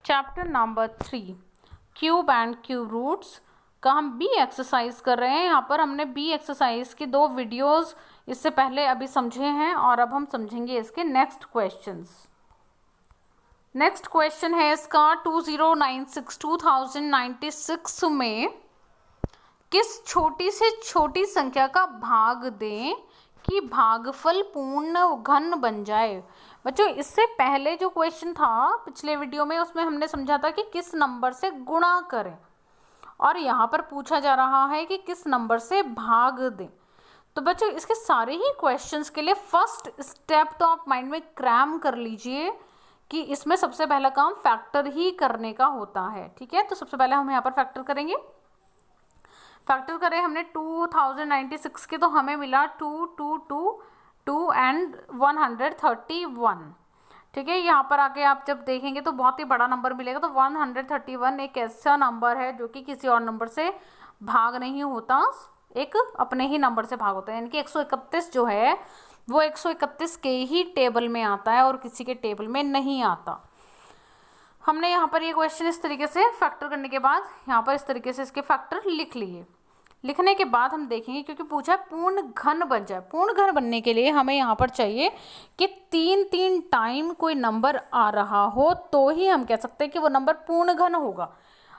Chapter number 3 cube and cube roots का हम be exercise कर रहे हैं। यहाँ पर हमने बी एक्सरसाइज की 2 वीडियोस इससे पहले अभी समझे हैं और अब हम समझेंगे इसके नेक्स्ट क्वेश्चंस। नेक्स्ट क्वेश्चन है इसका 2096 में किस छोटी से छोटी संख्या का भाग दें कि भागफल पूर्ण घन बन जाए। बच्चों इससे पहले जो क्वेश्चन था पिछले वीडियो में उसमें हमने समझा था कि किस नंबर से गुणा करें और यहाँ पर पूछा जा रहा है कि किस नंबर से भाग दें। तो बच्चों इसके सारे ही क्वेश्चंस के लिए फर्स्ट स्टेप तो आप माइंड में क्रैम कर लीजिए कि इसमें सबसे पहला काम फैक्टर ही करने का होता है। ठीक है, तो सबसे पहले हम यहाँ पर फैक्टर करेंगे। फैक्टर करें हमने 2096 के तो हमें मिला 2 एंड 131। ठीक है, यहाँ पर आके आप जब देखेंगे तो बहुत ही बड़ा नंबर मिलेगा। तो 131 एक ऐसा नंबर है जो कि किसी और नंबर से भाग नहीं होता, एक अपने ही नंबर से भाग होता है। यानी कि 131 जो है वो 131 के ही टेबल में आता है और किसी के टेबल में नहीं आता। हमने यहाँ पर ये क्वेश्चन इस तरीके से फैक्टर करने के बाद यहाँ पर इस तरीके से इसके फैक्टर लिख लिए। लिखने के बाद हम देखेंगे क्योंकि पूछा पूर्ण घन बन जाए। पूर्ण घन बनने के लिए हमें यहाँ पर चाहिए कि 3 टाइम कोई नंबर आ रहा हो तो ही हम कह सकते हैं कि वो नंबर पूर्ण घन होगा।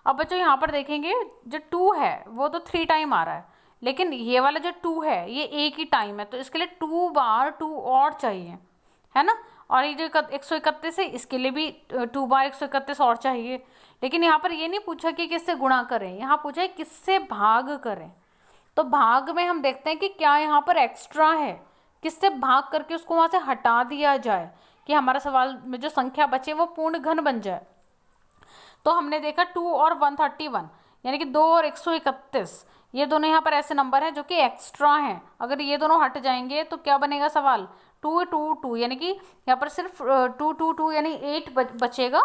अब बच्चों यहाँ पर देखेंगे जो 2 है वो तो 3 टाइम आ रहा है, लेकिन ये वाला जो 2 है ये एक ही टाइम है, तो इसके लिए 2 बार 2 और चाहिए, है ना। और ये जो 131 है इसके लिए भी 2 बार 131 और चाहिए। लेकिन यहाँ पर ये नहीं पूछा कि किससे गुणा करें, यहाँ पूछा है किससे भाग करें। तो भाग में हम देखते हैं कि क्या यहाँ पर एक्स्ट्रा है, किससे भाग करके उसको वहाँ से हटा दिया जाए कि हमारा सवाल में जो संख्या बचे वो पूर्ण घन बन जाए। तो हमने देखा 2 और 131 यानी कि 2 और 131 ये दोनों यहाँ पर ऐसे नंबर हैं जो कि एक्स्ट्रा हैं। अगर ये दोनों हट जाएंगे तो क्या बनेगा सवाल 2 यानी कि यहाँ पर सिर्फ 2 यानी 8 बचेगा,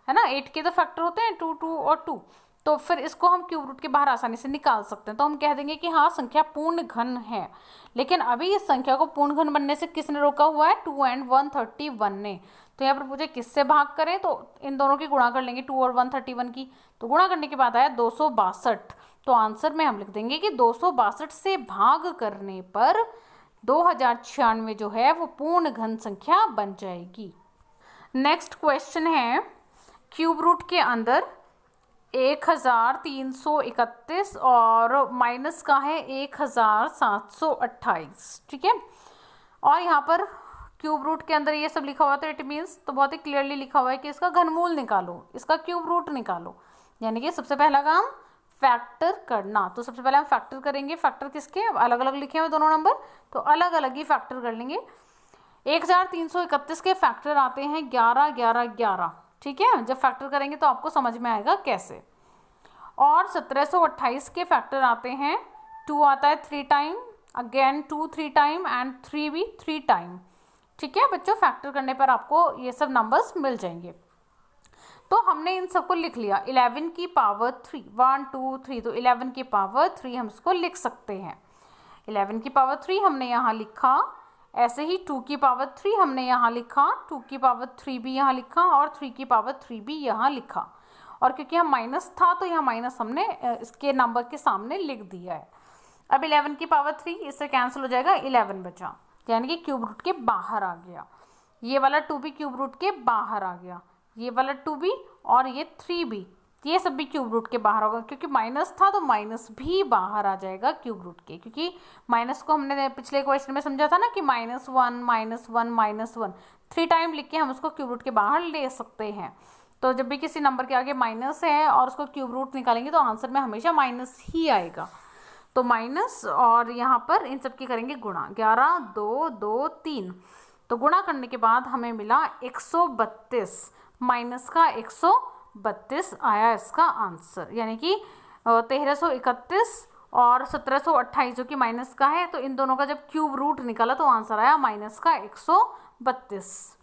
है ना। 8 के तो फैक्टर होते हैं 2 और 2, तो फिर इसको हम क्यूब रूट के बाहर आसानी से निकाल सकते हैं। तो हम कह देंगे कि हाँ संख्या पूर्ण घन है। लेकिन अभी इस संख्या को पूर्ण घन बनने से किसने रोका हुआ है, 2 एंड 131 ने। तो यहाँ पर पूछे किससे भाग करें, तो इन दोनों की गुणा कर लेंगे 2 और 131 की। तो गुणा करने के बाद आया 262। तो आंसर में हम लिख देंगे कि 262 से भाग करने पर 2096 जो है वो पूर्ण घन संख्या बन जाएगी। नेक्स्ट क्वेश्चन है क्यूब रूट के अंदर 1331 और माइनस का है 1728। ठीक है, और यहाँ पर क्यूब रूट के अंदर ये सब लिखा हुआ, तो इट मीन्स तो बहुत ही क्लियरली लिखा हुआ है कि इसका घनमूल निकालो, इसका क्यूब रूट निकालो। यानी कि सबसे पहला काम फैक्टर करना। तो सबसे पहले हम फैक्टर करेंगे। फैक्टर किसके अलग अलग लिखे हुए दोनों नंबर, तो अलग अलग ही फैक्टर कर लेंगे। 1331 के फैक्टर आते हैं 11 11 11। ठीक है, जब फैक्टर करेंगे तो आपको समझ में आएगा कैसे। और 1728 के फैक्टर आते हैं 2 आता है 3 टाइम, अगेन 2 3 टाइम एंड 3 भी 3 टाइम। ठीक है बच्चों, फैक्टर करने पर आपको ये सब नंबर्स मिल जाएंगे। तो हमने इन सबको लिख लिया। 11 की पावर 3 1 2 3, तो 11 की पावर 3 हम इसको लिख सकते हैं। 11 की पावर 3 हमने यहाँ लिखा। ऐसे ही 2 की पावर 3 हमने यहाँ लिखा, 2 की पावर 3 भी यहाँ लिखा और 3 की पावर 3 भी यहाँ लिखा। और क्योंकि यहाँ माइनस था तो यहाँ माइनस हमने इसके नंबर के सामने लिख दिया है। अब 11 की पावर 3 इससे कैंसिल हो जाएगा, 11 बचा, यानी कि क्यूब रूट के बाहर आ गया। ये वाला 2 भी क्यूब रूट के बाहर आ गया, ये वाला 2 भी और ये 3 भी, ये सब भी क्यूब रूट के बाहर होगा। क्योंकि माइनस था तो माइनस भी बाहर आ जाएगा क्यूब रूट के, क्योंकि माइनस को हमने पिछले क्वेश्चन में समझा था ना कि -1 3 टाइम लिख के हम उसको क्यूब रूट के बाहर ले सकते हैं। तो जब भी किसी नंबर के आगे माइनस है और उसको क्यूब रूट निकालेंगे तो आंसर में हमेशा माइनस ही आएगा। तो माइनस और यहाँ पर इन सब की करेंगे गुणा, 11 2 2 3। तो गुणा करने के बाद हमें मिला 132, माइनस का 132 आया इसका आंसर। यानी कि 1331 और 1728 जो कि माइनस का है, तो इन दोनों का जब क्यूब रूट निकाला तो आंसर आया माइनस का 132।